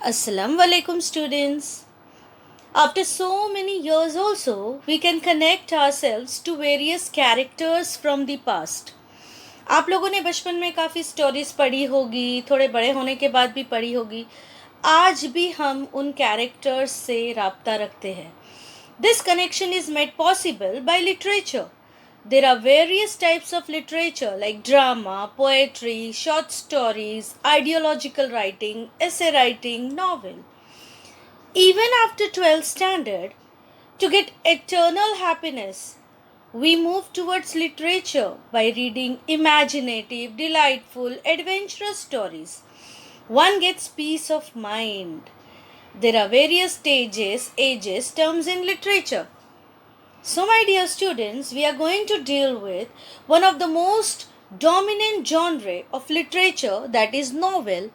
Assalamu alaikum students. After so many years also, we can connect ourselves to various characters from the past. आप लोगों ने बचपन में काफ़ी स्टोरीज पढ़ी होगी, थोड़े बड़े होने के बाद भी पढ़ी होगी. आज भी हम उन कैरेक्टर्स से राब्ता रखते हैं. This connection is made possible by literature. There are various types of literature like drama, poetry, short stories, ideological writing, essay writing, novel. Even after 12th standard, to get eternal happiness, we move towards literature by reading imaginative, delightful, adventurous stories. One gets peace of mind. There are various ages, terms in literature. So, my dear students, we are going to deal with one of the most dominant genre of literature, that is novel,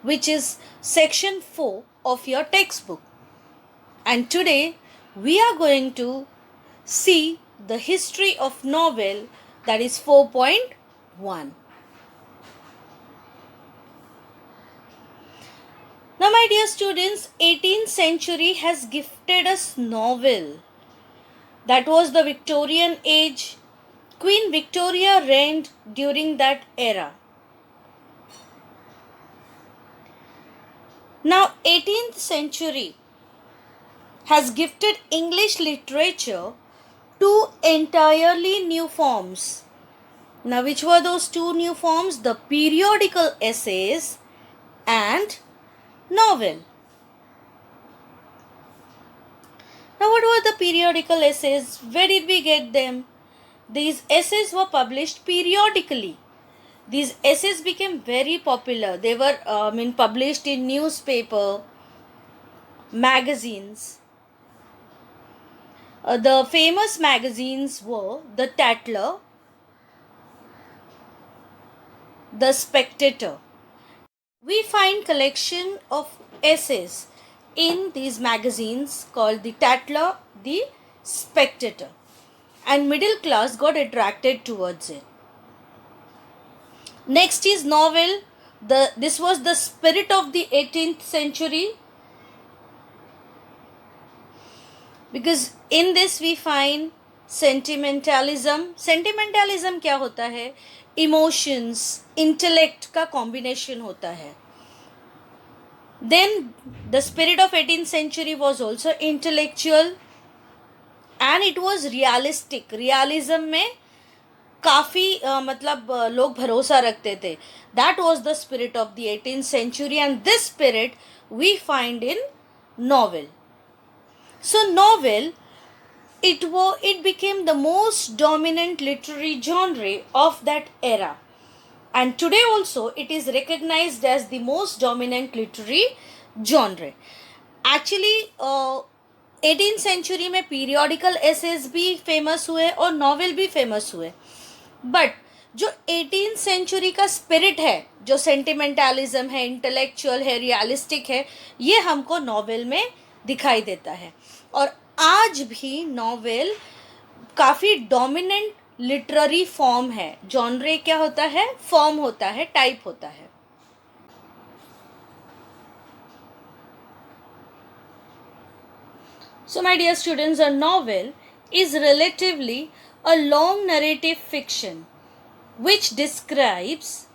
which is section 4 of your textbook. And today we are going to see the history of novel, that is 4.1. Now, my dear students, 18th century has gifted us novel. That was the Victorian age. Queen Victoria reigned during that era. Now, 18th century has gifted English literature two entirely new forms. Now, which were those two new forms? The periodical essays and novel. Now, what were the periodical essays? Where did we get them? These essays were published periodically. These essays became very popular. They were published in newspaper, magazines. The famous magazines were The Tatler, The Spectator. We find collection of essays in these magazines called The Tatler, The Spectator, and middle class got attracted towards it. Next is novel. This was the spirit of the 18th century, because in this we find sentimentalism. Sentimentalism क्या होता है? Emotions, intellect का combination होता है. Then the spirit of 18th century was also intellectual and it was realistic. Realism में काफ़ी लोग भरोसा रखते थे. That was the spirit of the 18th century, and this spirit we find in novel. So novel, it became the most dominant literary genre of that era, and today also it is recognized as the most dominant literary genre. Actually 18th century में periodical essays भी famous हुए और novel भी famous हुए, but जो 18th century का spirit है, जो सेंटिमेंटलिज्म है, इंटेलेक्चुअल है, रियलिस्टिक है, ये हमको नॉवेल में दिखाई देता है. और आज भी नॉवेल काफ़ी डोमिनेंट लिटरेरी फॉर्म है. जॉनरे क्या होता है? फॉर्म होता है, टाइप होता है. So, my dear students, a novel is relatively a long narrative fiction which describes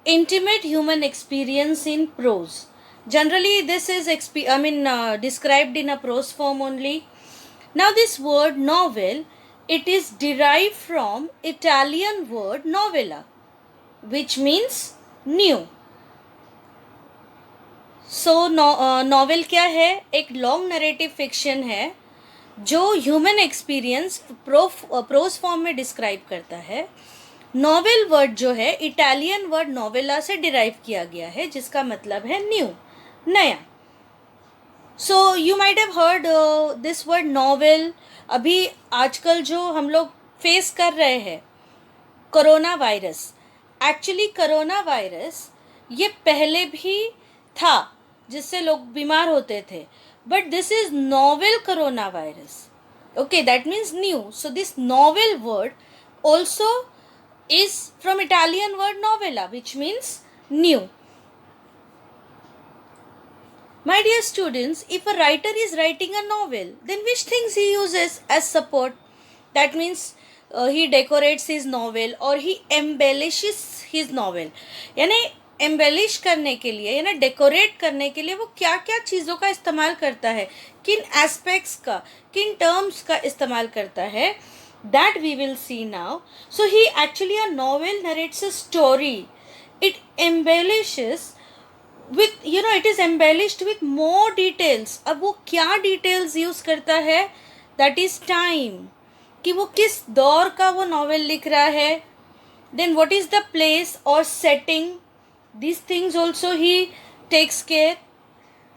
intimate human experience in prose. Generally, this is described in a prose form only. Now, this word novel, it is derived from Italian word novella, which means new. So novel क्या है? एक long narrative fiction है जो human experience pros form में describe करता है. Novel word जो है इटालियन वर्ड नोवेला से डिराइव किया गया है, जिसका मतलब है न्यू, नया. So you might have heard this word novel. अभी आजकल जो हम लोग फेस कर रहे हैं corona virus, actually corona virus ये पहले भी था जिससे लोग बीमार होते थे, but this is novel corona virus. Okay, that means new. So this novel word also is from Italian word novella, which means new. My dear students, if a writer is writing a novel, then which things he uses as support? That means he decorates his novel or he embellishes his novel. यानी embellish करने के लिए यानी decorate करने के लिए वो क्या क्या चीज़ों का इस्तेमाल करता है, किन एस्पेक्ट्स का, किन टर्म्स का इस्तेमाल करता है, that we will see now. So he actually, a novel narrates a story. It embellishes with, it is embellished with more details. अब वो क्या details use करता है? That is time. कि वो किस दौर का वो नॉवेल लिख रहा है. Then what is the place or setting? These things also he takes care.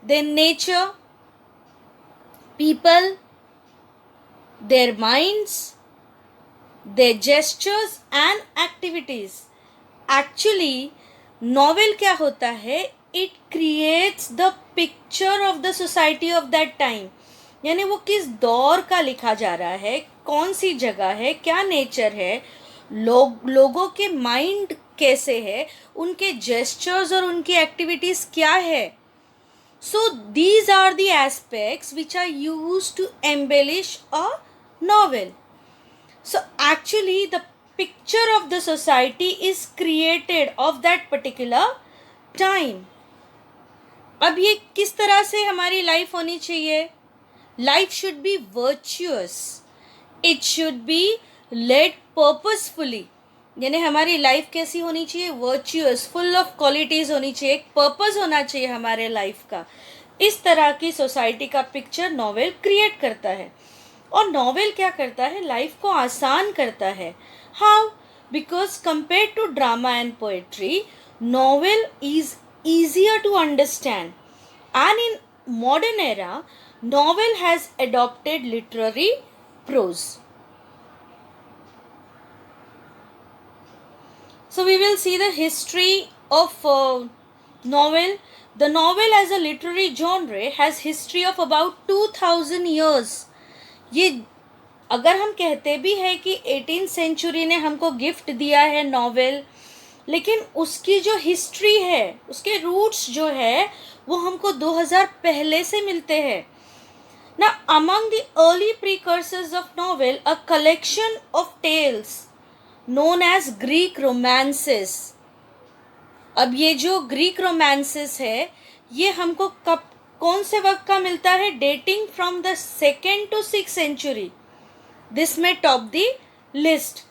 Then nature, people, their minds, their gestures and activities. Actually novel क्या होता है? It creates the picture of the society of that time. यानी वो किस दौर का लिखा जा रहा है, कौन सी जगह है, क्या नेचर है, लोगों के माइंड कैसे है, उनके जेस्चर्स और उनकी एक्टिविटीज़ क्या है. So these are the aspects which are used to embellish a novel. So actually the picture of the society is created of that particular time. अब ये किस तरह से हमारी लाइफ होनी चाहिए? Life should be virtuous, it should be led purposefully. यानी हमारी लाइफ कैसी होनी चाहिए? वर्चुअस, फुल ऑफ क्वालिटीज़ होनी चाहिए, एक पर्पस होना चाहिए हमारे लाइफ का. इस तरह की सोसाइटी का पिक्चर नॉवेल क्रिएट करता है. और नॉवेल क्या करता है? लाइफ को आसान करता है. How? Because compare to drama and poetry, novel is easier to understand, and in modern era novel has adopted literary prose. So we will see the history of novel. The novel as a literary genre has history of about 2000 years. ये अगर हम कहते भी हैं कि 18th century ने हमको gift दिया है नॉवेल, लेकिन उसकी जो हिस्ट्री है, उसके रूट्स जो है, वो हमको 2000 पहले से मिलते हैं ना. Among the early precursors of novel a collection of tales known as Greek romances. अब ये जो ग्रीक रोमांसेस है, ये हमको कब, कौन से वक्त का मिलता है? Dating from the 2nd to 6th century. This may top the list.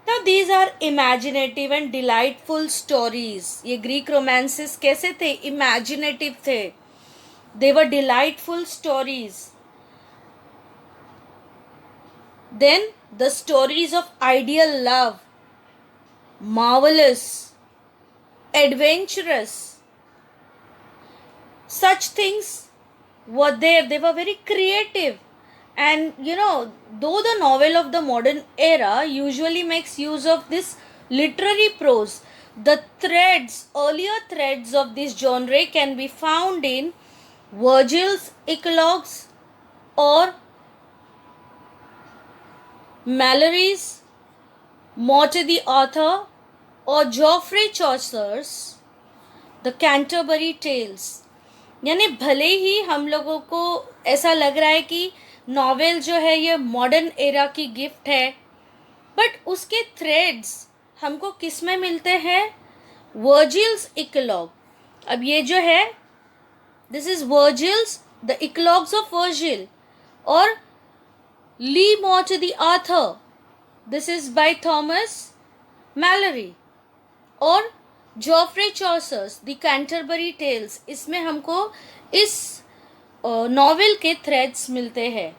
Now these are imaginative and delightful stories. ये ग्रीक रोमांसेस कैसे थे? इमेजिनेटिव थे. They were delightful stories. Then the stories of ideal love, marvelous, adventurous, such things were there. They were very creative. And though the novel of the modern era usually makes use of this literary prose, the earlier threads of this genre can be found in Virgil's Eclogues or Malory's Morte the Author or Geoffrey Chaucer's The Canterbury Tales. यानी भले ही हम लोगों को ऐसा लग रहा है कि नॉवेल जो है ये मॉडर्न एरा की गिफ्ट है, बट उसके थ्रेड्स हमको किस में मिलते हैं? वर्जिल्स इक्लॉग. अब ये जो है, this is Virgil's, the eclogues of Virgil, और le morte d' Arthur, this is by Thomas Malory, और Geoffrey Chaucer's the Canterbury tales. इसमें हमको इस नॉवेल के थ्रेड्स मिलते हैं.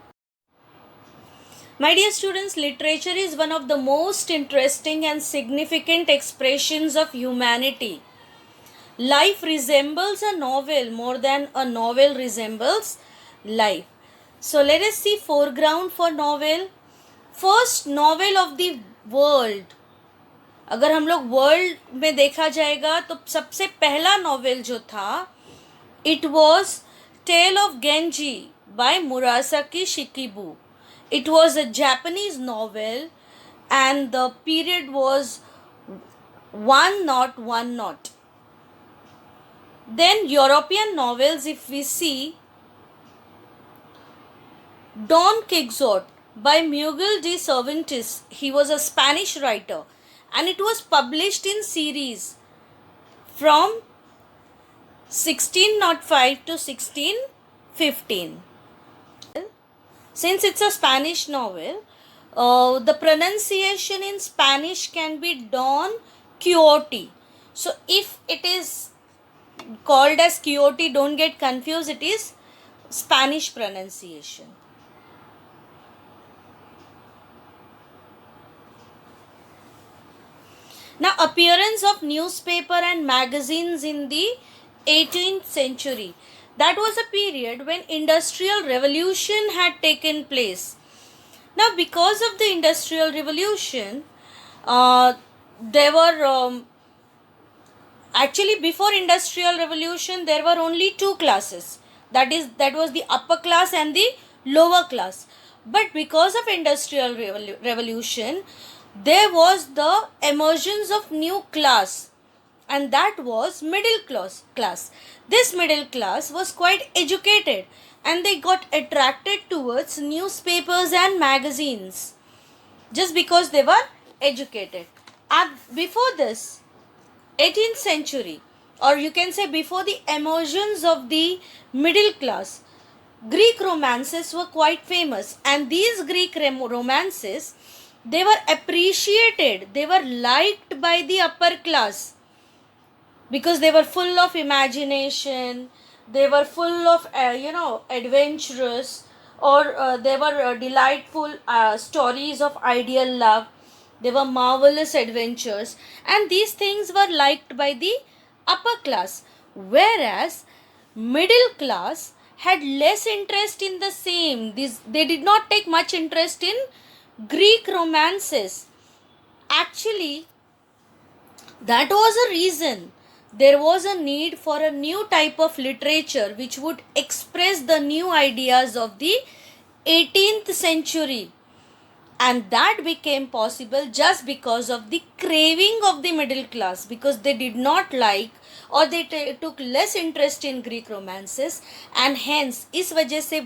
My dear students, literature is one of the most interesting and significant expressions of humanity. Life resembles a novel more than a novel resembles life. So let us see foreground for novel. First novel of the world. अगर हम लोग world में देखा जाएगा तो सबसे पहला novel जो था, it was Tale of Genji by Murasaki Shikibu. It was a Japanese novel and the period was 101. Then European novels, if we see, Don Quixote by Miguel de Cervantes, he was a Spanish writer, and it was published in series from 1605 to 1615. Since it's a Spanish novel, the pronunciation in Spanish can be Don Quixote. So if it is called as Quixote, don't get confused, it is Spanish pronunciation. Now, appearance of newspaper and magazines in the 18th century. That was a period when industrial revolution had taken place. Now, because of the industrial revolution, there were actually, before industrial revolution, there were only two classes. That was the upper class and the lower class. But because of industrial revolution, there was the emergence of new class, and that was middle class. This middle class was quite educated, and they got attracted towards newspapers and magazines just because they were educated. And before this, 18th century, or you can say before the emergence of the middle class, Greek romances were quite famous, and these Greek romances, they were appreciated, they were liked by the upper class because they were full of imagination, they were full of adventurous, or they were delightful stories of ideal love. They were marvelous adventures, and these things were liked by the upper class, whereas middle class had less interest in the same. They did not take much interest in Greek romances. Actually, that was a reason. There was a need for a new type of literature which would express the new ideas of the 18th century. And that became possible just because of the craving of the middle class, because they did not like, or they took less interest in Greek romances, and hence इस वजह से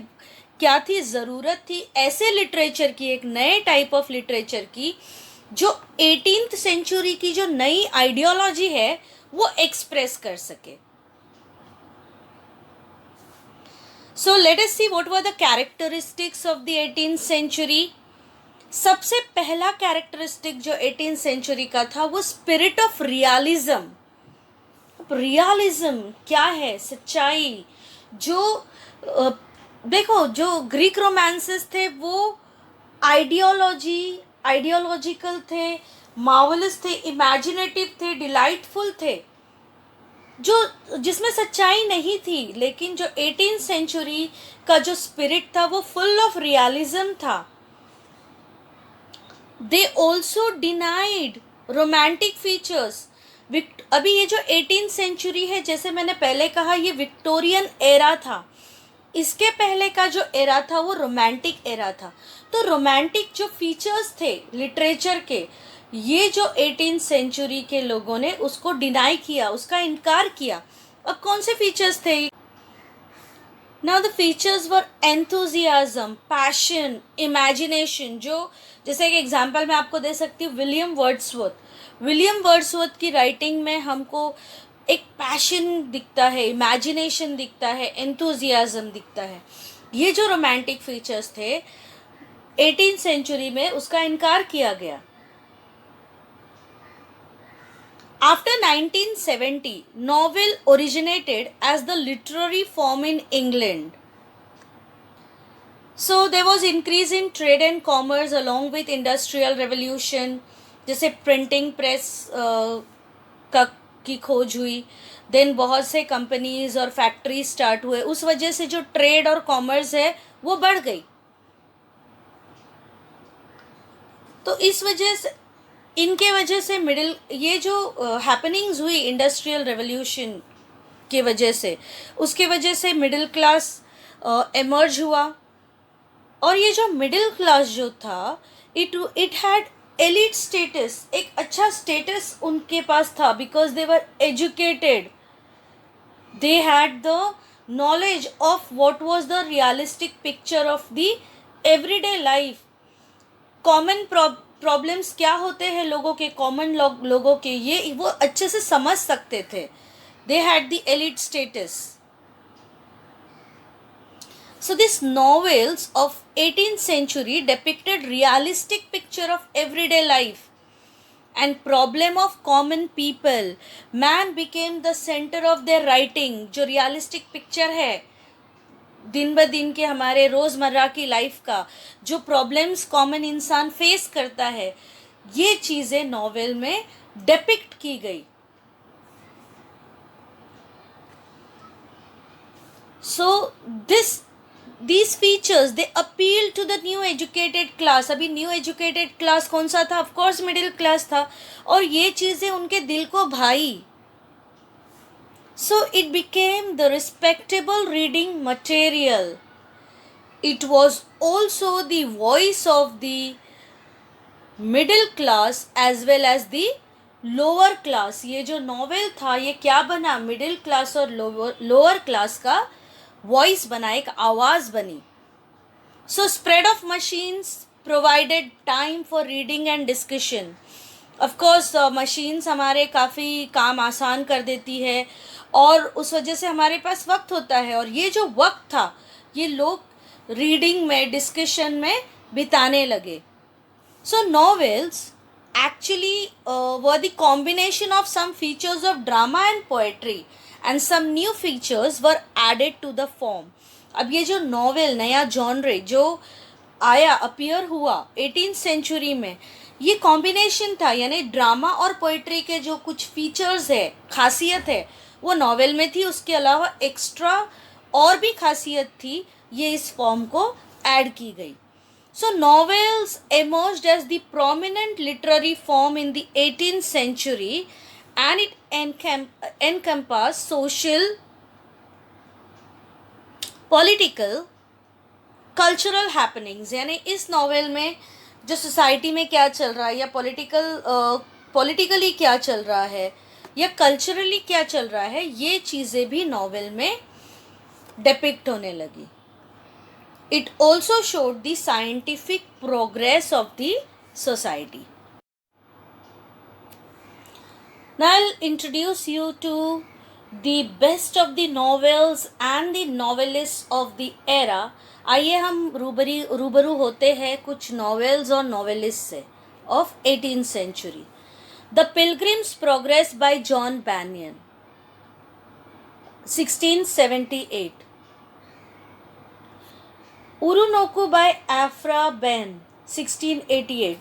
क्या थी, ज़रूरत थी ऐसे literature की, एक नए टाइप ऑफ लिटरेचर की, जो 18th सेंचुरी की जो नई आइडियोलॉजी है वो एक्सप्रेस कर सके. So let us see what were the characteristics of the 18th century. सबसे पहला कैरेक्टरिस्टिक जो 18th सेंचुरी का था वो स्पिरिट ऑफ रियलिज्म. रियलिज्म क्या है? सच्चाई. जो देखो, जो ग्रीक रोमांसेस थे वो आइडियोलॉजिकल थे, मार्वलस थे, इमेजिनेटिव थे, डिलाइटफुल थे, जिसमें सच्चाई नहीं थी. लेकिन जो 18th सेंचुरी का जो स्पिरिट था वो फुल ऑफ रियलिज्म था. They also denied romantic features. अभी ये जो 18th सेंचुरी है, जैसे मैंने पहले कहा, ये विक्टोरियन एरा था. इसके पहले का जो एरा था वो रोमांटिक एरा था. तो रोमांटिक जो फीचर्स थे लिटरेचर के, ये जो 18th सेंचुरी के लोगों ने उसको डिनाई किया, उसका इनकार किया. अब कौन से फीचर्स थे? Now the features were enthusiasm, passion, imagination. जो जैसे एक एग्जाम्पल मैं आपको दे सकती हूँ, विलियम वर्ड्सवर्थ की राइटिंग में हमको एक पैशन दिखता है, इमेजिनेशन दिखता है, एंथुजियाज्म दिखता है. ये जो रोमांटिक फीचर्स थे 18th सेंचुरी में, उसका इनकार किया गया. After 1970, novel originated as the literary form in England. So there was increase in trade and commerce along with industrial revolution. जैसे प्रिंटिंग प्रेस की खोज हुई, देन बहुत से कंपनीज और फैक्ट्री स्टार्ट हुए. उस वजह से जो ट्रेड और कॉमर्स है वो बढ़ गई. तो इस वजह से, इनके वजह से मिडिल, ये जो हैपनिंग्स हुई इंडस्ट्रियल रेवोल्यूशन के वजह से, उसके वजह से मिडिल क्लास एमर्ज हुआ. और ये जो मिडिल क्लास जो था, इट हैड एलिट स्टेटस. एक अच्छा स्टेटस उनके पास था, because they were educated. They had the knowledge of what was the realistic picture of the everyday life. Common problems क्या होते हैं लोगों के, कॉमन लोगों के, ये वो अच्छे से समझ सकते थे. They had the elite status. So these novels of 18th century depicted realistic picture of everyday life and problem of common people. Man became the center of their writing. जो realistic picture है दिन ब दिन के हमारे रोज़मर्रा की life का, जो प्रॉब्लम्स कॉमन इंसान फेस करता है, ये चीज़ें नॉवेल में डिपिक्ट की गई. सो these features they appeal to the new educated class. अभी न्यू एजुकेटेड क्लास कौन सा था? ऑफ कोर्स मिडिल क्लास था. और ये चीज़ें उनके दिल को भाई. So it became the respectable reading material. It was also the voice of the middle class as well as the lower class. ये जो नॉवेल था ये क्या बना? मिडिल क्लास और लोअर क्लास का वॉइस बना, एक आवाज़ बनी. So spread of machines provided time for reading and discussion. Of course machines हमारे काफ़ी काम आसान कर देती है और उस वजह से हमारे पास वक्त होता है. और ये जो वक्त था ये लोग रीडिंग में, डिस्कशन में बिताने लगे. सो novels actually were the combination of some features of drama and poetry and some new features were added to the form. अब ये जो नॉवेल नया जॉनरे जो आया, अपीयर हुआ 18th सेंचुरी में, ये कॉम्बिनेशन था. यानी ड्रामा और पोइट्री के जो कुछ फीचर्स है, खासियत है, वो नॉवेल में थी. उसके अलावा एक्स्ट्रा और भी खासियत थी, ये इस फॉर्म को ऐड की गई. So novels emerged as the prominent literary form in the 18th century and it encompassed social, political, cultural happenings. यानी इस नॉवेल में जो सोसाइटी में क्या चल रहा है या पॉलिटिकली क्या चल रहा है या कल्चरली क्या चल रहा है, ये चीज़ें भी नॉवेल में डिपिक्ट होने लगी. It also showed the scientific progress of the society. Now I'll introduce you to the best of the novels and the novelists of the era. आइए हम रूबरू होते हैं कुछ novels और novelists से of 18th century. The Pilgrim's Progress by John Bunyan, 1678. Urunoku by Aphra Behn, 1688.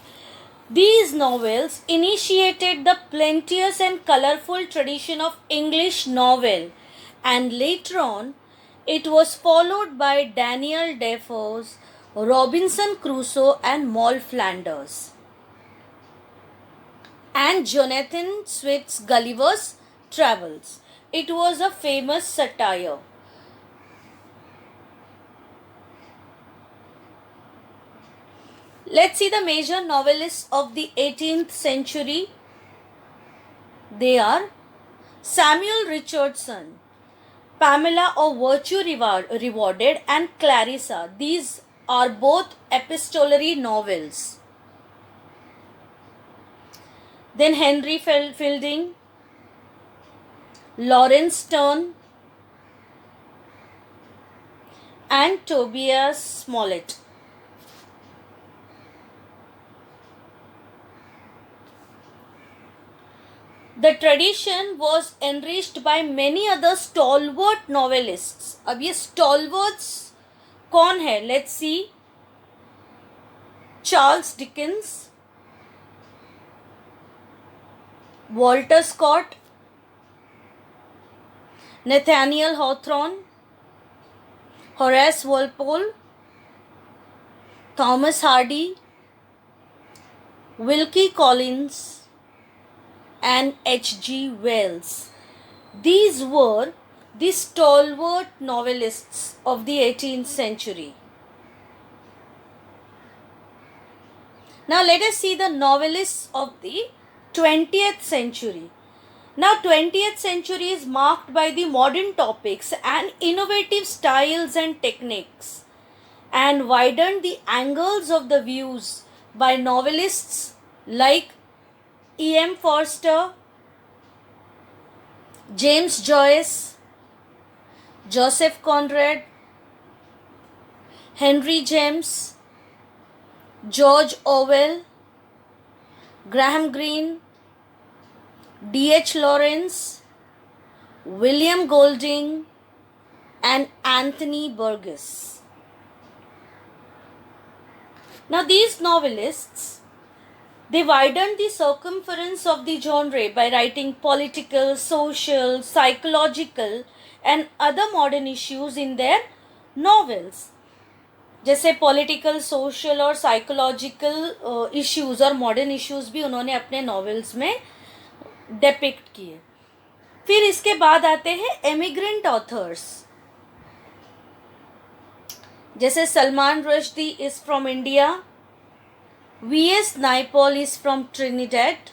These novels initiated the plenteous and colorful tradition of English novel, and later on it was followed by Daniel Defoe's Robinson Crusoe and Moll Flanders, and Jonathan Swift's Gulliver's Travels. It was a famous satire. Let's see the major novelists of the 18th century. They are Samuel Richardson, Pamela of Virtue Rewarded, and Clarissa. These are both epistolary novels. Then Henry Fielding, Lawrence Sterne, and Tobias Smollett. The tradition was enriched by many other stalwart novelists. अब ये stalwarts कौन है? Let's see. Charles Dickens, Walter Scott, Nathaniel Hawthorne, Horace Walpole, Thomas Hardy, Wilkie Collins, and H.G. Wells. These were the stalwart novelists of the 18th century. Now let us see the novelists of the 20th century. Now 20th century is marked by the modern topics and innovative styles and techniques, and widened the angles of the views by novelists like E.M. Forster, James Joyce, Joseph Conrad, Henry James, George Orwell, Graham Greene, D.H. Lawrence, William Golding, and Anthony Burgess. Now these novelists, they widened the circumference of the genre by writing political, social, psychological and other modern issues in their novels. जैसे political, social और psychological issues और modern issues भी उन्होंने अपने novels में depict किए. फिर इसके बाद आते हैं एमिग्रेंट ऑथर्स, जैसे Salman Rushdie is from India, V.S. Naipaul is from Trinidad,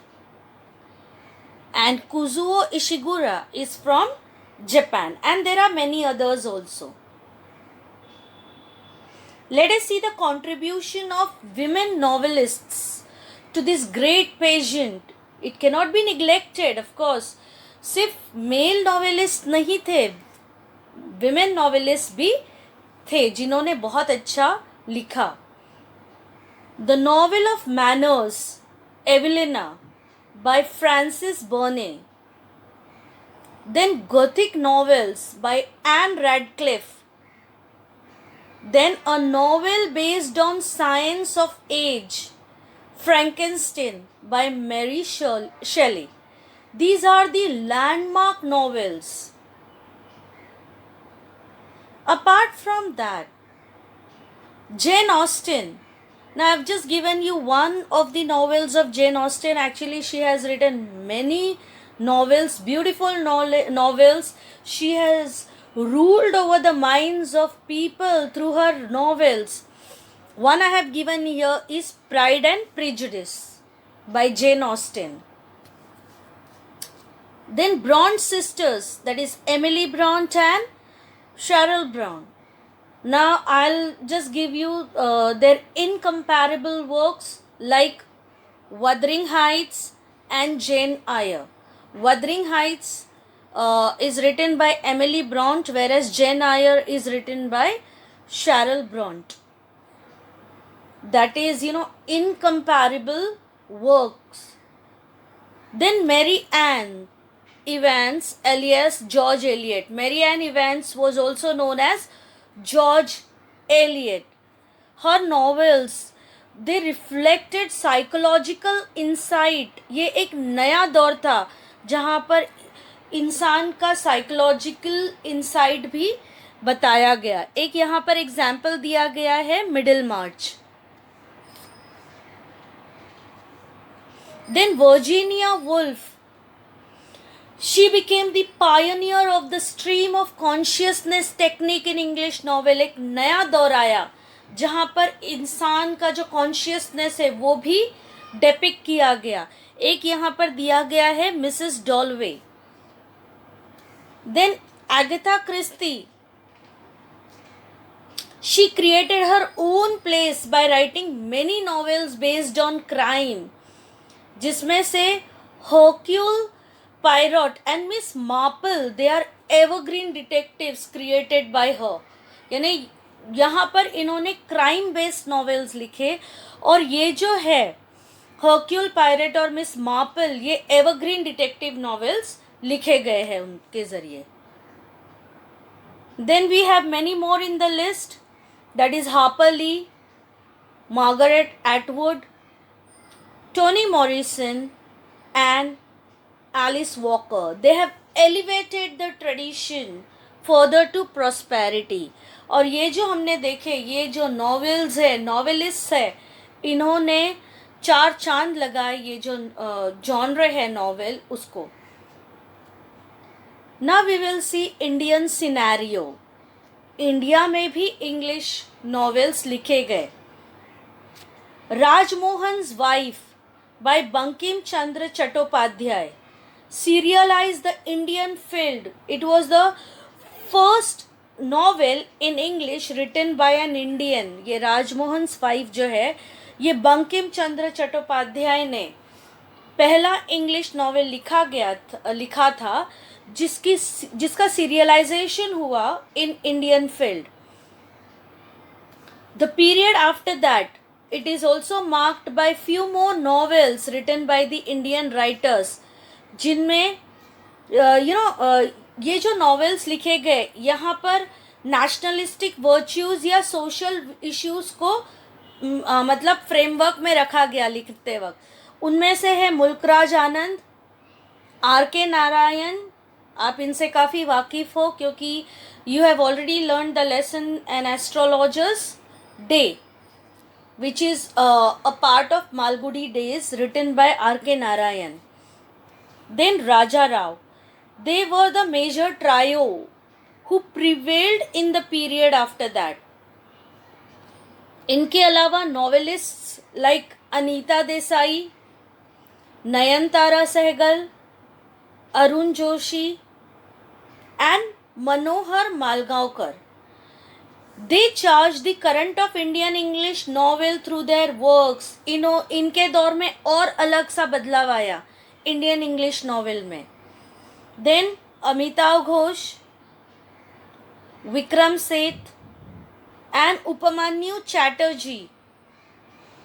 and Kuzuo Ishiguro is from Japan, and there are many others also. Let us see the contribution of women novelists to this great pageant. It cannot be neglected, of course. सिर्फ mail novelist नहीं थे, women novelist भी थे जिन्होंने बहुत अच्छा लिखा. The Novel of Manners, Evelina by Frances Burney. Then Gothic novels by Anne Radcliffe. Then a novel based on science of age, Frankenstein by Mary Shelley. These are the landmark novels. Apart from that, Jane Austen. Now I've just given you one of the novels of Jane Austen. Actually, she has written many novels, beautiful novels. She has ruled over the minds of people through her novels. One I have given here is Pride and Prejudice by Jane Austen. Then Bronte sisters, that is Emily Bronte and Cheryl Bronte. Now I'll just give you their incomparable works like Wuthering Heights and Jane Eyre. Wuthering Heights is written by Emily Bronte, whereas Jane Eyre is written by Cheryl Bronte. That is, incomparable works. Then Mary Ann Evans alias George Eliot. Mary Ann Evans was also known as George Eliot. Her novels, they reflected psychological insight. ये एक नया दौर था जहाँ पर इंसान का psychological insight भी बताया गया. एक यहाँ पर एग्जाम्पल दिया गया है middle March. Then Virginia Woolf, she became the pioneer of the stream of consciousness technique in English novel. एक नया दौर आया जहाँ पर इंसान का जो कॉन्शियसनेस है वो भी डेपिक्ट किया गया. एक यहाँ पर दिया गया है Mrs Dalloway. Then Agatha Christie, she created her own place by writing many novels based on crime, जिसमें से Hercule Poirot and Miss Marple, they are evergreen detectives created by her. यानी यहाँ पर इन्होंने क्राइम बेस्ड नॉवेल्स लिखे और ये जो है Hercule Poirot और मिस मार्पल, ये एवरग्रीन डिटेक्टिव नॉवेल्स लिखे गए हैं उनके जरिए. Then we have many more in the list. That is Harper Lee, Margaret Atwood, Toni Morrison and Alice Walker. They have elevated the tradition further to prosperity. और ये जो हमने देखे, ये जो नॉवेल्स है, नॉवेलिस्ट है, इन्होंने चार चांद लगाए ये जो जॉनर है नॉवेल उसको. Now we will see Indian scenario. India में भी इंग्लिश नॉवेल्स लिखे गए. Rajmohan's wife by Bankim Chandra Chattopadhyay, serialized the Indian field. It was the first novel in English written by an Indian. ये राजमोहन 5 जो है ये बंकिम चंद्र चट्टोपाध्याय ने पहला इंग्लिश नॉवेल लिखा था जिसका सीरियलाइजेशन हुआ in Indian field. The period after that, it is also marked by few more novels written by the Indian writers, जिनमें ये जो नॉवेल्स लिखे गए यहाँ पर नेशनलिस्टिक वर्च्यूज़ या सोशल इश्यूज़ को मतलब फ्रेमवर्क में रखा गया लिखते वक्त. उनमें से है मुल्कराज आनंद, आर के नारायण. आप इनसे काफ़ी वाकिफ़ हो क्योंकि you have already learn the lesson an astrologer's day which is a part of Malgudi Days written by R.K. Narayan. Then Raja Rao. They were the major trio who prevailed in the period after that. इनके अलावा novelists like Anita Desai, Nayantara Sehgal, Arun Joshi and Manohar Malgaonkar. They charged the current of Indian English novel through their works. इनके दौर में और अलग सा बदलाव आया इंडियन इंग्लिश नॉवेल में. Then Amitav Ghosh, Vikram Seth and Upamanyu Chatterjee.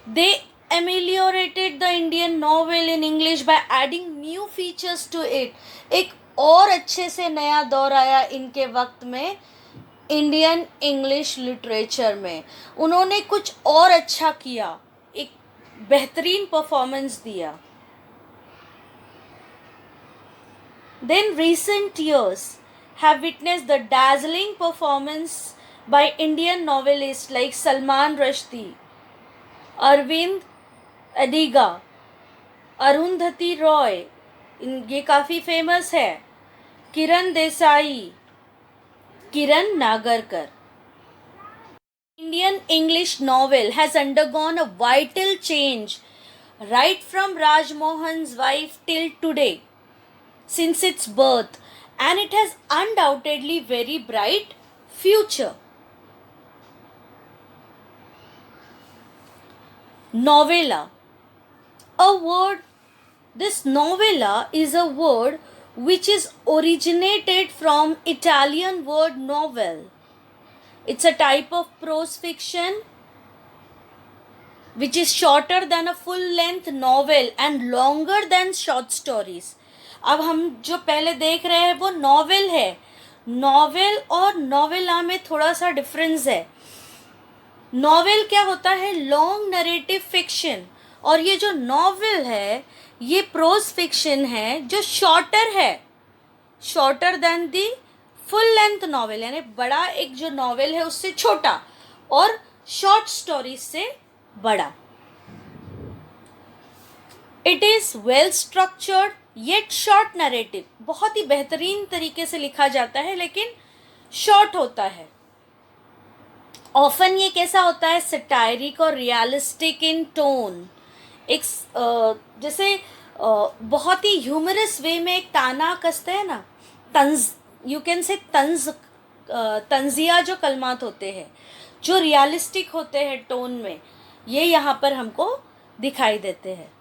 They ameliorated the Indian novel in English by adding new features to it. एक और अच्छे से नया दौर आया इनके वक्त में इंडियन इंग्लिश लिटरेचर में. उन्होंने कुछ और अच्छा किया, एक बेहतरीन परफॉर्मेंस दिया. Then recent years have witnessed the dazzling performance by Indian novelists like Salman Rushdie, Arvind Adiga, Arundhati Roy, ये काफ़ी फेमस है, Kiran Desai, Kiran Nagarkar. Indian English novel has undergone a vital change right from Rajmohan's wife till today, since its birth, and it has undoubtedly very bright future. Novella. A word. This novella is a word which is originated from Italian word novel. It's a type of prose fiction which is shorter than a full length novel and longer than short stories. अब हम जो पहले देख रहे हैं वो novel है. Novel और नॉवेला में थोड़ा सा डिफरेंस है. नॉवेल क्या होता है? Long narrative fiction. और ये जो नॉवेल है ये प्रोज फिक्शन है जो शॉर्टर है, शॉर्टर देन दी फुल लेंथ नॉवेल. यानी बड़ा एक जो नॉवेल है उससे छोटा और शॉर्ट स्टोरी से बड़ा. It is well structured yet short narrative. बहुत ही बेहतरीन तरीके से लिखा जाता है लेकिन शॉर्ट होता है. ऑफन ये कैसा होता है? सटायरिक और रियलिस्टिक इन टोन. एक जैसे बहुत ही ह्यूमरस वे में एक ताना कसते हैं ना, तंज, यू कैन से तंजिया जो कलमात होते हैं जो रियलिस्टिक होते हैं टोन में, ये यहाँ पर हमको दिखाई देते हैं.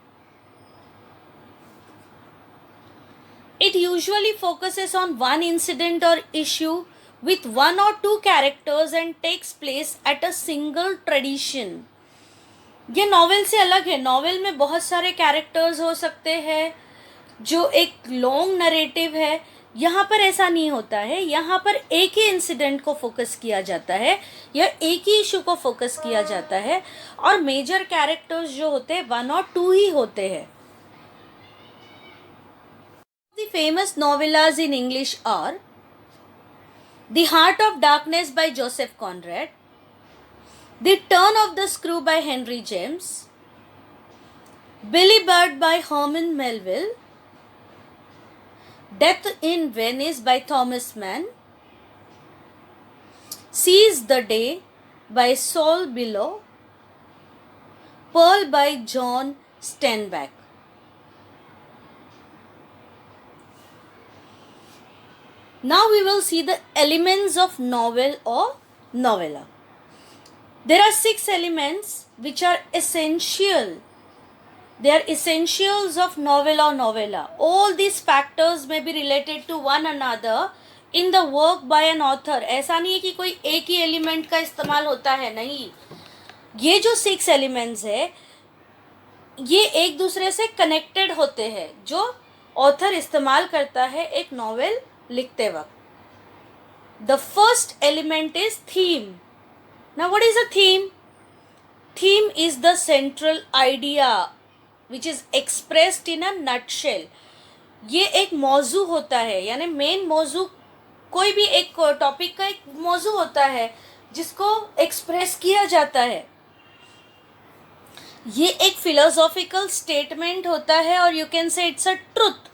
It usually focuses on one incident or issue with one or two characters and takes place at a single tradition. ये नॉवेल से अलग है. नॉवेल में बहुत सारे कैरेक्टर्स हो सकते हैं जो एक लॉन्ग नरेटिव है. यहाँ पर ऐसा नहीं होता है. यहाँ पर एक ही इंसिडेंट को फोकस किया जाता है या एक ही इशू को फोकस किया जाता है और मेजर कैरेक्टर्स जो होते हैं वन और टू ही होते हैं. The famous novellas in English are The Heart of Darkness by Joseph Conrad, The Turn of the Screw by Henry James, Billy Budd by Herman Melville, Death in Venice by Thomas Mann, Seize the Day by Saul Bellow, Pearl by John Steinbeck. Now we will see the elements of novel or novella. There are 6 elements which are essential. They are essentials of novel or novella. All these factors may be related to one another in the work by an author. ऐसा नहीं है कि कोई एक ही element का इस्तेमाल होता है, नहीं. ये जो 6 एलिमेंट्स है ये एक दूसरे से कनेक्टेड होते हैं जो ऑथर इस्तेमाल करता है एक नॉवेल लिखते वक्त. The first element is theme. Now what is a theme? Theme is the central idea which is expressed in a nutshell. ये एक मौजू होता है, यानी मेन मौजू. कोई भी एक टॉपिक का एक मौजू होता है जिसको एक्सप्रेस किया जाता है. ये एक फिलोसॉफिकल स्टेटमेंट होता है और you can say it's a truth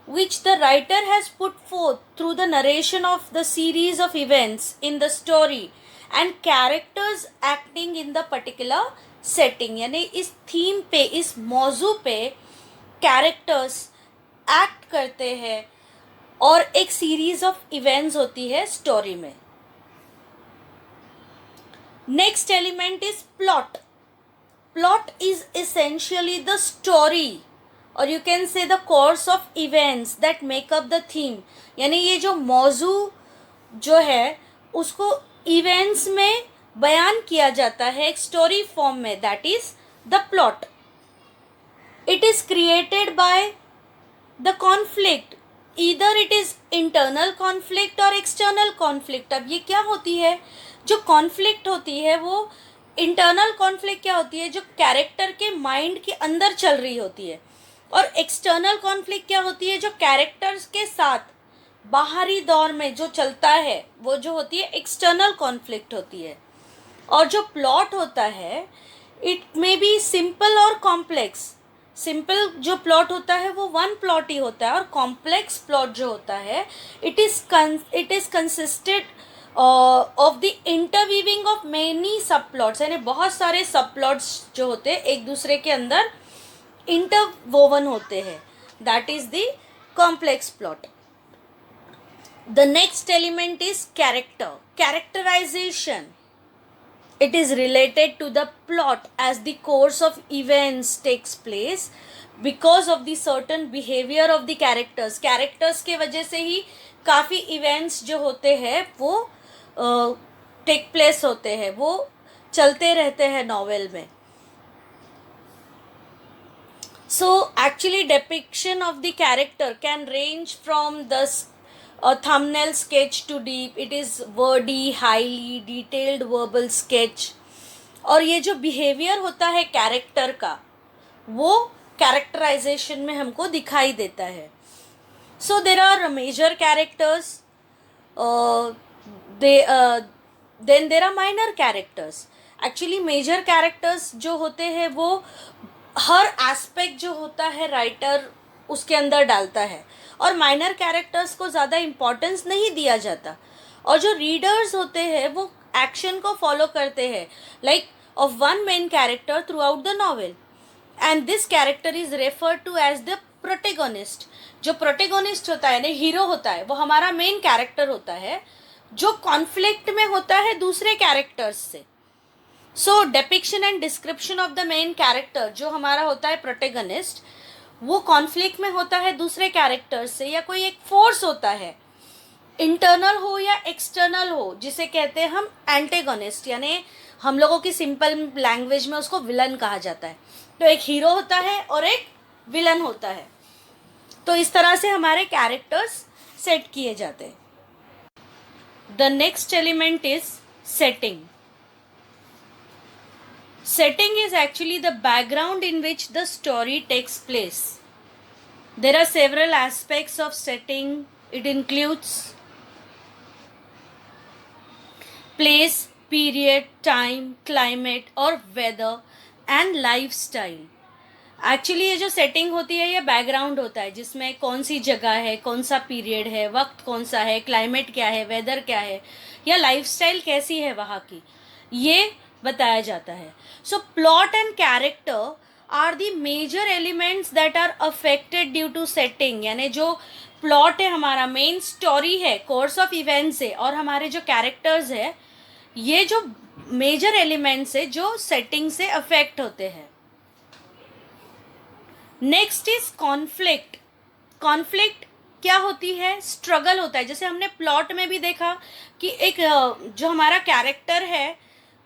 which the writer has put forth through the narration of the series of events in the story and characters acting in the particular setting. यानी इस theme पे, इस मौजू पे characters act करते हैं और एक सीरीज ऑफ इवेंट्स होती है स्टोरी में. Next element is plot. Plot is essentially the story or you can say the course of events that make up the theme. यानी ये जो मौजू जो है उसको इवेंट्स में बयान किया जाता है एक स्टोरी फॉर्म में, that is the plot. It is created by the conflict. Either it is internal conflict और एक्सटर्नल कॉन्फ्लिक्ट. अब ये क्या होती है? जो कॉन्फ्लिक्ट होती है वो इंटरनल कॉन्फ्लिक्ट क्या होती है? जो कैरेक्टर के माइंड के अंदर चल रही होती है. और एक्सटर्नल कॉन्फ्लिक्ट क्या होती है? जो कैरेक्टर्स के साथ बाहरी दौर में जो चलता है वो जो होती है एक्सटर्नल कॉन्फ्लिक्ट होती है. और जो प्लॉट होता है इट मे बी सिंपल और कॉम्प्लेक्स. सिंपल जो प्लॉट होता है वो वन प्लॉट ही होता है और कॉम्प्लेक्स प्लॉट जो होता है it is consisted of the interweaving of many sub plots. यानी बहुत सारे सब प्लॉट्स जो होते हैं एक दूसरे के अंदर इंटरवोवन होते हैं. That is the complex plot. The next element is character. Characterization. It is related to the plot as the course of events takes place because of the certain behavior of the characters. Characters के वजह से ही काफ़ी events जो होते हैं वो take place होते हैं, वो चलते रहते हैं नॉवेल में. So actually depiction of the character can range from the a thumbnail sketch to deep. It is wordy, highly detailed verbal sketch. और ये जो बिहेवियर होता है कैरेक्टर का वो कैरेक्टराइजेशन में हमको दिखाई देता है. So there are major characters, then there are minor characters. Actually major characters जो होते हैं वो हर एस्पेक्ट जो होता है राइटर उसके अंदर डालता है और माइनर कैरेक्टर्स को ज़्यादा इम्पोर्टेंस नहीं दिया जाता. और जो रीडर्स होते हैं वो एक्शन को फॉलो करते हैं like of one main character throughout the novel and this character is referred to as the protagonist. जो प्रोटेगोनिस्ट होता है ना, हीरो होता है, वो हमारा मेन कैरेक्टर होता है जो कॉन्फ्लिक्ट में होता है दूसरे कैरेक्टर्स से. So depiction and description of the main character जो हमारा होता है प्रोटेगोनिस्ट वो कॉन्फ्लिक्ट में होता है दूसरे कैरेक्टर्स से, या कोई एक फोर्स होता है इंटरनल हो या एक्सटर्नल हो जिसे कहते हैं हम एंटेगोनिस्ट. यानी हम लोगों की सिंपल लैंग्वेज में उसको विलन कहा जाता है. तो एक हीरो होता है और एक विलन होता है. तो इस तरह से हमारे कैरेक्टर्स सेट किए जाते हैं. The next element is setting. Setting is actually the background in which the story takes place. There are several aspects of setting. It includes place, period, time, climate or weather and lifestyle. Actually ये जो setting होती है ये background होता है जिसमें कौन सी जगह है, कौन सा पीरियड है, वक्त कौन सा है, क्लाइमेट क्या है, वेदर क्या है या लाइफस्टाइल कैसी है वहाँ की, ये बताया जाता है. So plot and character are the major elements that are affected due to setting. यानी जो प्लॉट है, हमारा मेन स्टोरी है, कोर्स ऑफ इवेंट्स है, और हमारे जो कैरेक्टर्स है, ये जो मेजर एलिमेंट्स है जो सेटिंग से अफेक्ट होते हैं. Next is conflict. कॉन्फ्लिक्ट क्या होती है? स्ट्रगल होता है. जैसे हमने प्लॉट में भी देखा कि एक जो हमारा कैरेक्टर है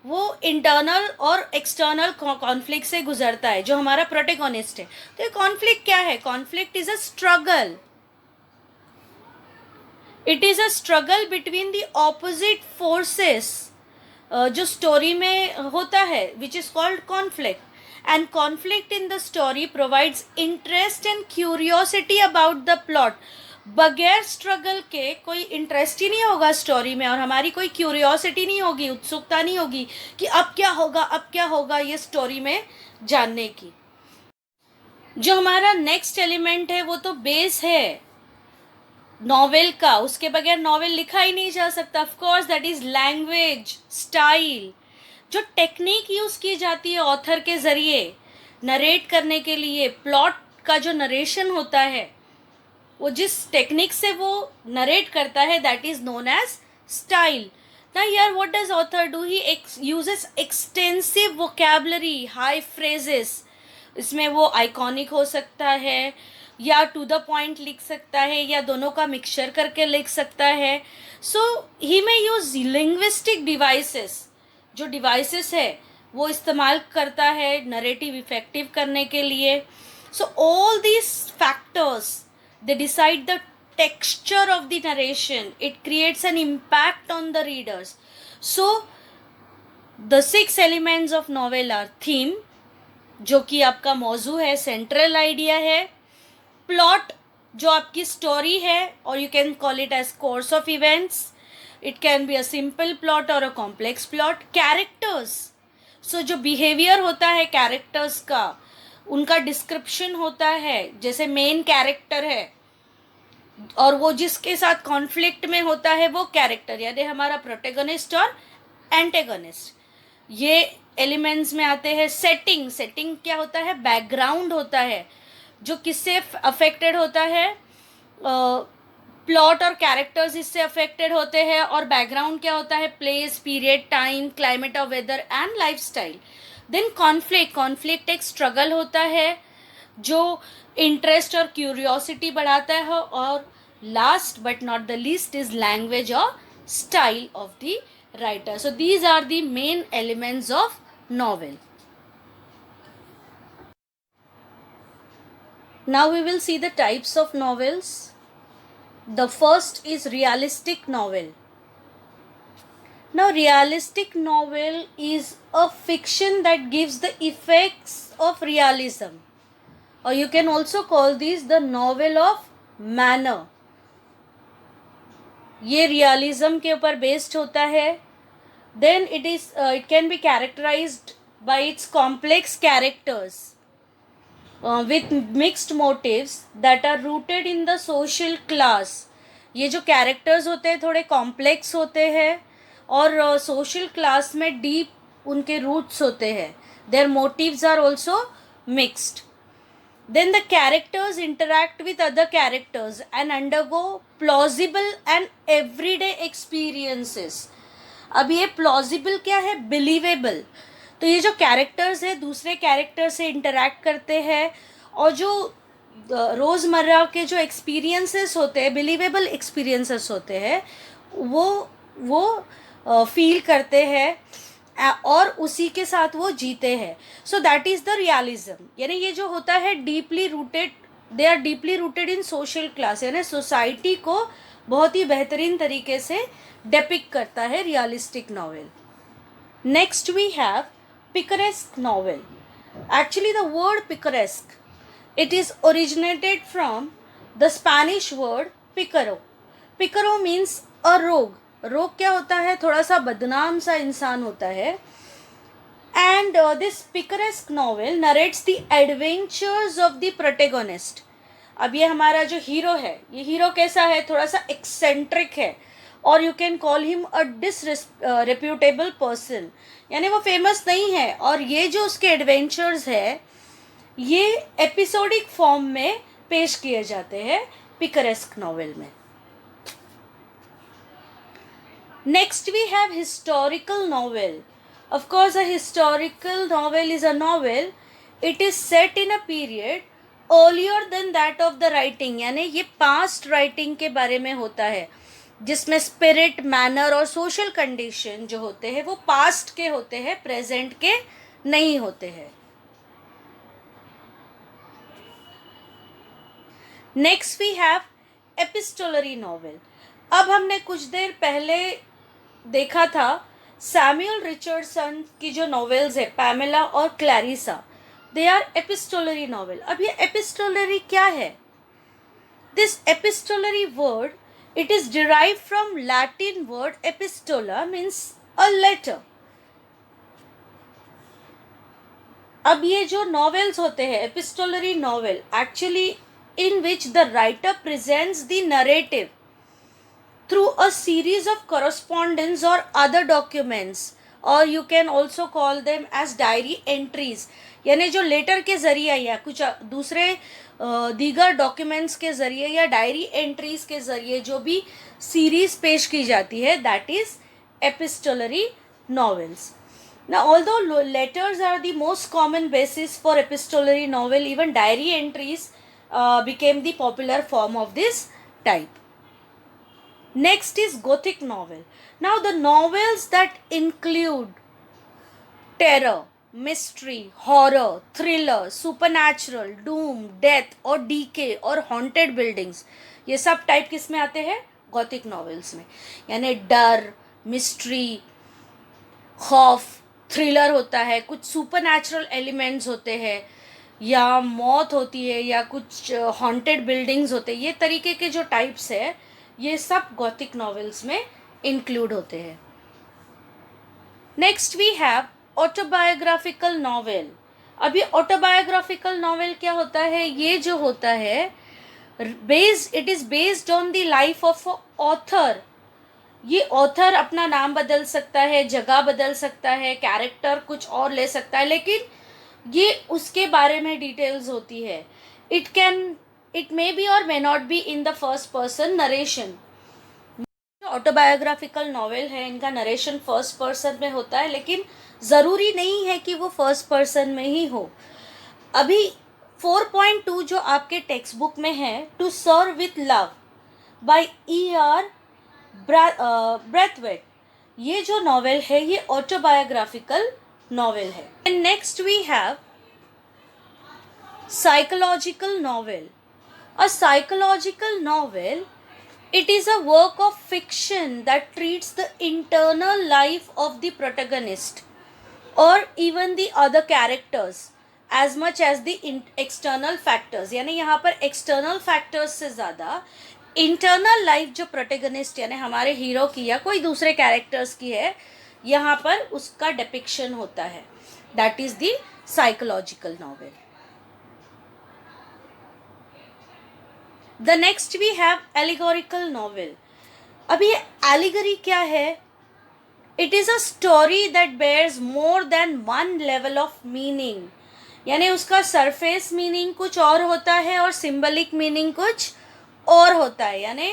वो इंटरनल और एक्सटर्नल कॉन्फ्लिक्ट से गुजरता है, जो हमारा प्रोटेगोनिस्ट है. तो ये कॉन्फ्लिक्ट क्या है? Conflict is a struggle. It is a struggle between the opposite forces जो स्टोरी में होता है, which is called conflict. And conflict in the story provides interest and curiosity about the plot. बगैर स्ट्रगल के कोई interest ही नहीं होगा story में, और हमारी कोई क्यूरियोसिटी नहीं होगी, उत्सुकता नहीं होगी कि अब क्या होगा, अब क्या होगा, ये स्टोरी में जानने की. जो हमारा नेक्स्ट एलिमेंट है वो तो बेस है नॉवेल का, उसके बगैर नॉवेल लिखा ही नहीं जा सकता. Of course that is language, style. जो टेक्निक यूज की जाती है ऑथर के जरिए नरेट करने के लिए, प्लॉट का जो नरेशन होता है, वो जिस टेक्निक से वो नरेट करता है, that is known as style. Now here what does author do? He uses extensive vocabulary, high phrases. इसमें वो आइकॉनिक हो सकता है, या टू द पॉइंट लिख सकता है, या दोनों का मिक्सचर करके लिख सकता है. सो ही में यूज लिंग्विस्टिक डिवाइसेस. जो डिवाइसेस है वो इस्तेमाल करता है नरेटिव इफेक्टिव करने के लिए. So all these factors they decide the texture of the narration. It creates an impact on the readers. So the 6 elements of novel are theme, जो कि आपका मौजू है, सेंट्रल आइडिया है. प्लॉट जो आपकी स्टोरी है, और you can call it as course of events. It can be a simple plot और a complex plot. Characters, so जो बिहेवियर होता है कैरेक्टर्स का, उनका डिस्क्रिप्शन होता है. जैसे मेन कैरेक्टर है और वो जिसके साथ कॉन्फ्लिक्ट में होता है वो कैरेक्टर, यानी हमारा प्रोटेगनिस्ट और एंटेगनिस्ट, ये एलिमेंट्स में आते हैं. सेटिंग, सेटिंग क्या होता है? बैकग्राउंड होता है, जो किससे अफेक्टेड होता है? प्लॉट और कैरेक्टर्स इससे अफेक्टेड होते हैं. और बैकग्राउंड क्या होता है? Place, period, time, climate of weather and life style. Then conflict, conflict एक स्ट्रगल होता है जो इंटरेस्ट और क्यूरियोसिटी बढ़ाता है. और last but not the least is language और style of the writer. So these are the main elements of novel. Now we will see the types of novels. The first is realistic novel. Now realistic novel is a fiction that gives the effects of realism, or you can also call these the novel of manner. ये realism के ऊपर based होता है. Then it can be characterized by its complex characters with mixed motives that are rooted in the social class. ये जो characters होते हैं थोड़े कॉम्प्लेक्स होते हैं और सोशल क्लास में डीप उनके रूट्स होते हैं. Their motives are also mixed. Then the characters interact with other characters and undergo plausible and everyday experiences. अब ये plausible क्या है? Believable. तो ये जो कैरेक्टर्स है दूसरे कैरेक्टर से इंटरैक्ट करते हैं, और जो रोज़मर्रा के जो एक्सपीरियंसेस होते हैं, बिलीवेबल एक्सपीरियंसेस होते हैं, वो फील करते हैं और उसी के साथ वो जीते हैं. So that is the realism. यानी ये जो होता है deeply rooted, they are deeply rooted in social class, यानी सोसाइटी को बहुत ही बेहतरीन तरीके से डेपिक्ट करता है realistic novel. Next we have picaresque novel. Actually the word picaresque, it is originated from the Spanish word picaro. Picaro means a rogue. Rogue क्या होता है? थोड़ा सा बदनाम सा इंसान होता है. And this picaresque novel narrates the adventures of the protagonist. अब ये हमारा जो हीरो है, ये हीरो कैसा है? थोड़ा सा एक्सेंट्रिक है, और you can call him a disreputable person. यानी वो फेमस नहीं है, और ये जो उसके एडवेंचर्स है ये एपिसोडिक फॉर्म में पेश किए जाते हैं. पिकरेस्क नॉवेल में. Next we have historical novel. Of course, a historical novel is a novel. It is set in a period earlier than that of the writing. यानी ये past writing के बारे में होता है, जिसमें spirit, manner और social condition जो होते हैं वो past के होते हैं, present के नहीं होते हैं. Next we have epistolary novel. अब हमने कुछ देर पहले देखा था सैमुअल रिचर्डसन की जो नॉवेल्स है, पैमेला और Clarissa, they are epistolary novel. अब ये एपिस्टोलरी क्या है? This epistolary word, it is derive from Latin word epistola, means a letter. अब ये जो नॉवेल्स होते हैं epistolary novel, actually in which the writer presents the narrative through a series of correspondence or other documents, or you can also call them as diary entries. यानी जो letter के ज़रिए या कुछ दूसरे दीगर डॉक्यूमेंट्स के ज़रिए या डायरी एंट्रीज के ज़रिए जो भी सीरीज पेश की जाती है, that is epistolary novels. Now, although letters are the most common basis for epistolary novel, even diary entries became the popular form of this type. Next is Gothic novel. Now, the novels that include terror, mystery, horror, thriller, supernatural, doom, death और decay और haunted buildings, ये सब type किस में आते हैं? Gothic novels में. यानी डर, मिस्ट्री, खौफ, थ्रिलर होता है, कुछ सुपरनैचुरल एलिमेंट्स होते हैं, या मौत होती है, या कुछ हॉन्टेड बिल्डिंग्स होते हैं. ये तरीके के जो टाइप्स है ये सब गॉथिक नॉवेल्स में इंक्लूड होते हैं. Next we have autobiographical novel. अब ये ऑटोबायोग्राफिकल नॉवेल क्या होता है? ये जो होता है it is based on the life of author. ये ऑथर अपना नाम बदल सकता है, जगह बदल सकता है, कैरेक्टर कुछ और ले सकता है, लेकिन ये उसके बारे में डिटेल्स होती है. इट मे बी और may not be in the first person narration. Autobiographical novel है, इनका नरेशन फर्स्ट पर्सन में होता है, लेकिन ज़रूरी नहीं है कि वो फर्स्ट पर्सन में ही हो. अभी 4.2 जो आपके टेक्स्ट बुक में है, to serve with love by E.R. Braithwaite, ये जो नॉवेल है ये ऑटोबायोग्राफिकल नॉवेल है. And next we have psychological novel. A psychological novel, it is a work of fiction that treats the internal life of the protagonist or even the other characters as much as the external factors. यानी यहाँ पर external factors से ज़्यादा internal life जो protagonist यानी हमारे hero की या कोई दूसरे characters की है, यहाँ पर उसका depiction होता है. That is the psychological novel. The next we have allegorical novel. अभी allegory क्या है? It is a story that bears more than one level of meaning. यानी उसका surface meaning कुछ और होता है और symbolic meaning कुछ और होता है. यानी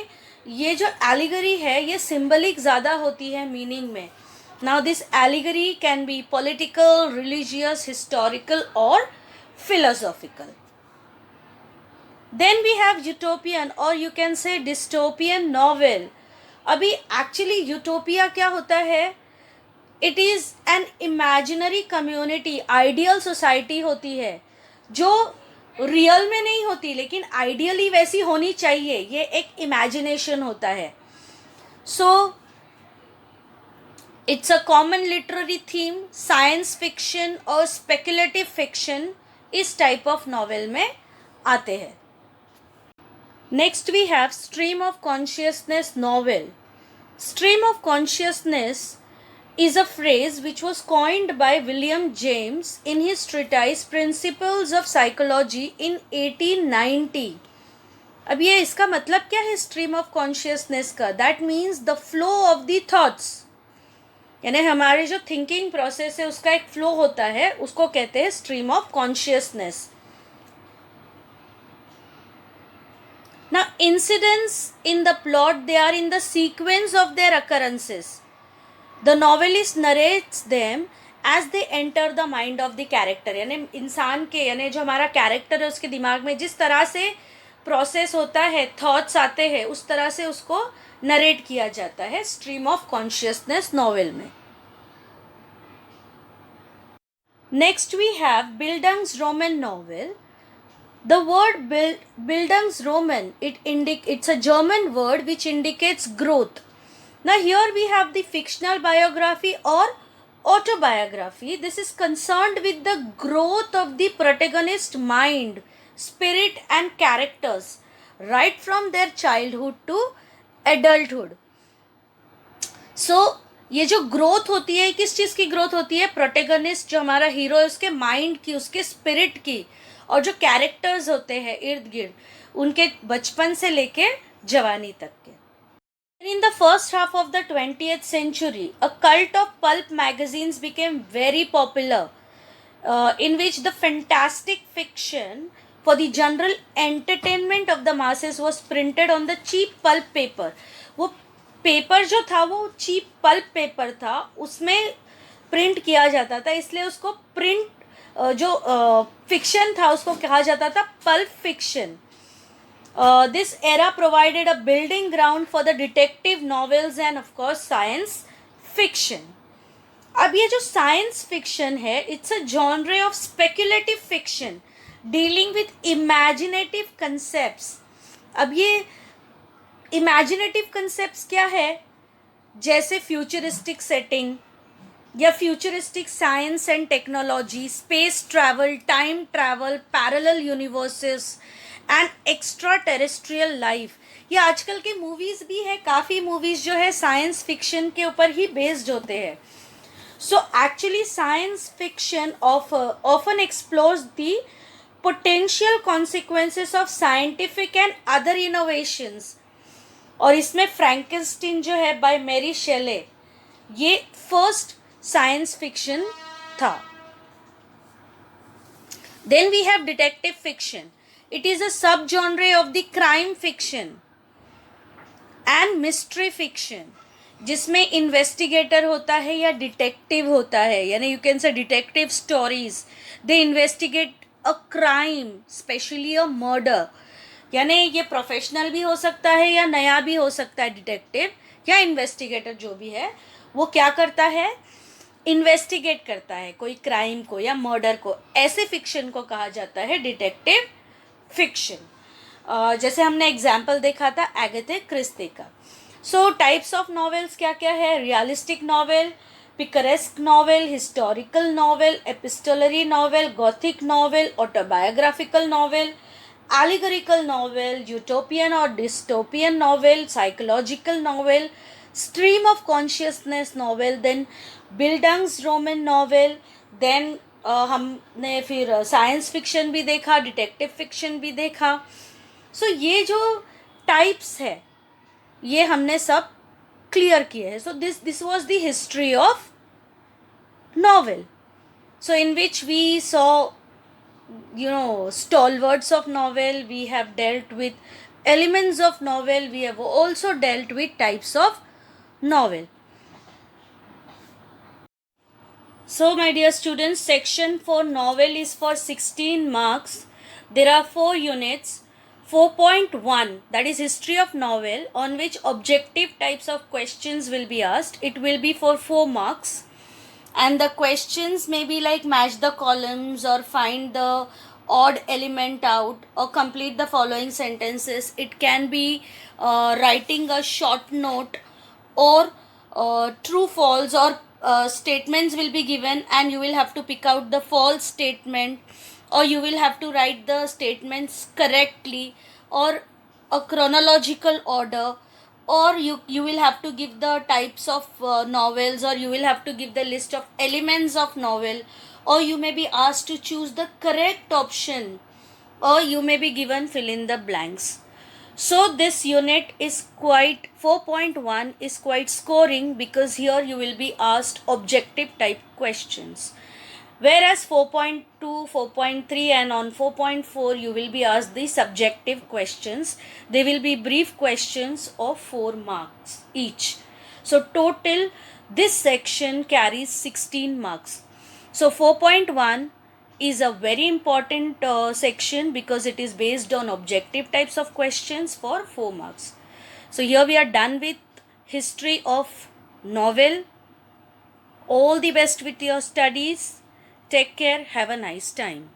ये जो allegory है ये symbolic ज़्यादा होती है meaning में. Now this allegory can be political, religious, historical or philosophical. Then we have utopian or you can say dystopian novel. अभी actually utopia क्या होता है? It is an imaginary community, ideal society होती है जो रियल में नहीं होती लेकिन आइडियली वैसी होनी चाहिए. ये एक इमेजिनेशन होता है. So it's a common literary theme. Science fiction और स्पेकुलेटिव फिक्शन इस टाइप ऑफ नॉवेल में आते हैं. Next we have stream of consciousness novel. Stream of consciousness is a phrase which was coined by William James in his treatise Principles of Psychology in 1890. अब ये इसका मतलब क्या है stream of consciousness का? That means the flow of the thoughts. यानी हमारे जो thinking process है उसका एक flow होता है, उसको कहते हैं stream of consciousness. Now, incidents in the plot, they are in the sequence of their occurrences. The novelist narrates them as they enter the mind of the character, यानी इंसान के, यानी जो हमारा कैरेक्टर है उसके दिमाग में जिस तरह से प्रोसेस होता है, थॉट्स आते हैं, उस तरह से उसको नरेट किया जाता है स्ट्रीम ऑफ कॉन्शियसनेस नॉवेल में. Next we have Bildungsroman novel. The word Bildungsroman, it's a German word which indicates growth. Now here we have the fictional biography or autobiography. This is concerned with the growth of the protagonist mind, spirit and characters right from their childhood to adulthood. So ये जो growth होती है, किस चीज़ की growth होती है? Protagonist जो हमारा हीरो है उसके माइंड की, उसके स्पिरिट की, और जो कैरेक्टर्स होते हैं इर्द गिर्द उनके बचपन से लेके जवानी तक के. In the first half of the 20th century, a cult of pulp magazines became very popular, in which the fantastic fiction for the general entertainment of the masses was printed on the cheap pulp paper. वो paper जो था वो cheap pulp paper था, उसमें print किया जाता था, इसलिए उसको प्रिंट जो फिक्शन था उसको कहा जाता था pulp fiction. This era provided a building ground for the detective novels and of course science fiction. अब ये जो साइंस फिक्शन है, it's a genre of speculative fiction dealing with imaginative concepts. अब ये इमेजिनेटिव कंसेप्ट्स क्या है? जैसे futuristic setting या futuristic science and technology, space travel, time travel, parallel universes and extra terrestrial life. ये आजकल के मूवीज़ भी है, काफ़ी मूवीज़ जो है साइंस फिक्शन के ऊपर ही बेस्ड होते हैं. So actually science fiction often explores the potential consequences of scientific and other innovations. और इसमें फ्रैंकेनस्टीन जो है बाय मैरी शेले, ये फर्स्ट साइंस फिक्शन था. Then we have detective fiction. It is a subgenre of the crime fiction and mystery fiction, जिसमें investigator होता है या डिटेक्टिव होता है, यानी you can say detective stories. They investigate a crime, specially a murder. यानी ये प्रोफेशनल भी हो सकता है या नया भी हो सकता है. डिटेक्टिव या इन्वेस्टिगेटर जो भी है वो क्या करता है? इन्वेस्टिगेट करता है कोई क्राइम को या मर्डर को. ऐसे फिक्शन को कहा जाता है डिटेक्टिव फिक्शन. जैसे हमने एग्जाम्पल देखा था एगाथा क्रिस्टी का. सो टाइप्स ऑफ नॉवेल्स क्या क्या है? Realistic novel, picaresque novel, historical novel, epistolary novel, gothic novel, autobiographical novel, allegorical novel, utopian और dystopian novel, psychological novel, stream of consciousness novel, then bildungsroman novel, then हमने फिर science fiction भी देखा, detective fiction भी देखा. सो ये जो types है ये हमने सब क्लियर किए हैं. So this was the history of novel. So in which we saw stalwarts of novel, we have dealt with elements of novel, we have also dealt with types of novel. So my dear students, section for novel is for 16 marks. There are 4 units. 4.1, that is history of novel, on which objective types of questions will be asked. It will be for 4 marks. And the questions may be like match the columns or find the odd element out or complete the following sentences. It can be writing a short note or true false, or statements will be given and you will have to pick out the false statement, or you will have to write the statements correctly, or a chronological order, or you will have to give the types of novels, or you will have to give the list of elements of novel, or you may be asked to choose the correct option, or you may be given fill in the blanks. So this unit is quite 4.1 is quite scoring, because here you will be asked objective type questions. Whereas 4.2, 4.3 and on 4.4 you will be asked the subjective questions. They will be brief questions of 4 marks each. So total this section carries 16 marks. So 4.1 is a very important section because it is based on objective types of questions for 4 marks. So here we are done with history of novel. All the best with your studies. Take care. Have a nice time.